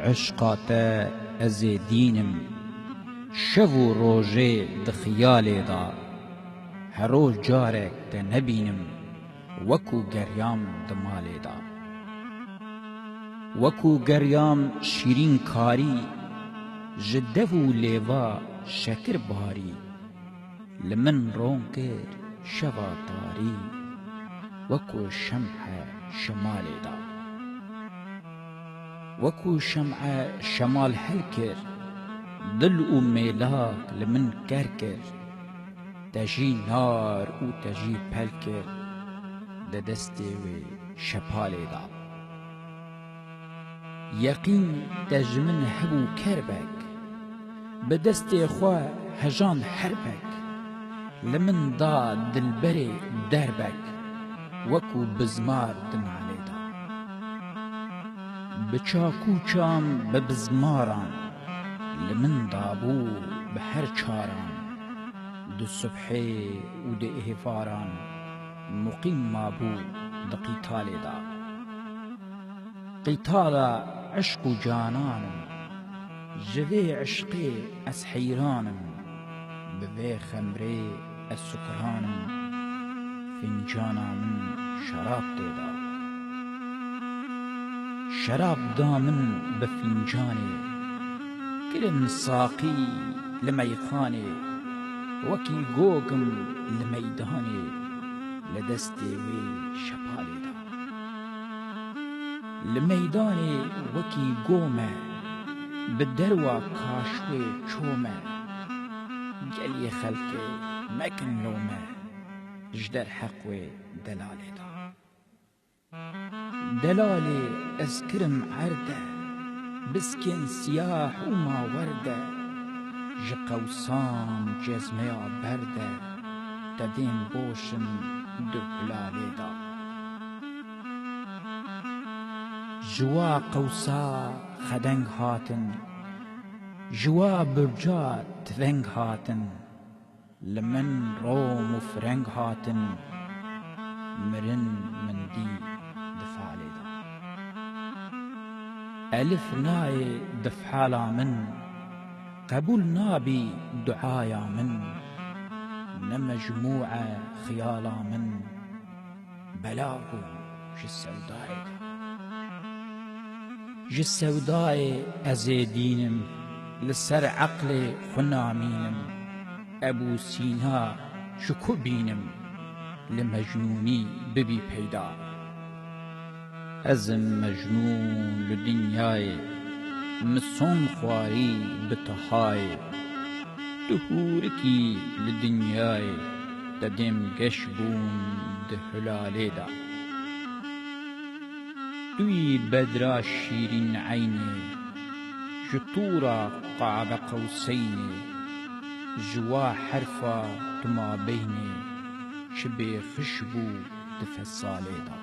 عشقاته از دینم شو و روژه دخیاله دا هرو جارک ده نبینم وکو گریام دماله دا وکو گریام شیرین کاری جدو لیوا شکر باری لمن رون کر شوا تاری وکو شمح شماله دا وکو شمع شمال هل کر دل و میلاک لمن کر کر تجی نار و تجی پل کر ده دسته و شپاله دا یقین تجمن هبو کربک به دسته خواه هجان حربک لمن دا دلبر دربک وکو بزمار دمعاله دا بچاکو چام ببزماران لمن دابو به هر چاران دو صبحه و ده اهفاران مقیم مابو ده قیتال دا قیتال عشق و جانانم جوه عشقی از حیرانم بوه خمره از سکرانم فنجانم شراب دیدا شراب دامن بفنجانه کرن ساقی لمیخانه وکی گوگم لمیدانه لدسته وی شپاله دا لمیدانه وکی گومه بدروا کاشوه چومه گلی خلقه مکن لومه جدر حقوه دلاله دا دلاله از کرم عرده بسکن سیاح و ما ورده جقوسان جزمه برده ددین بوشم دو هلاله دا جوا قوسا خدنگ هاتن جوا برجا تفنگ هاتن لمن روم و فرنگ هاتن مرن من دی دفاله دا الف نای دفحالا من قبول نابي دعايا من نمجموع خيالا من بلاغ جالسوداء جالسوداء أزيدينم لسر عقل خنامينم أبو سينا شكو بينم لمجنوني ببي بيدا أزم مجنون لدنياي مسون خواري بتهاي دهوركي لدنياي ددم قشبون دهلالي دا دوي بدرا شيرين عيني جطورا قعب قوسين جوا حرفا تما بيني شبه خشبو دفصالي دا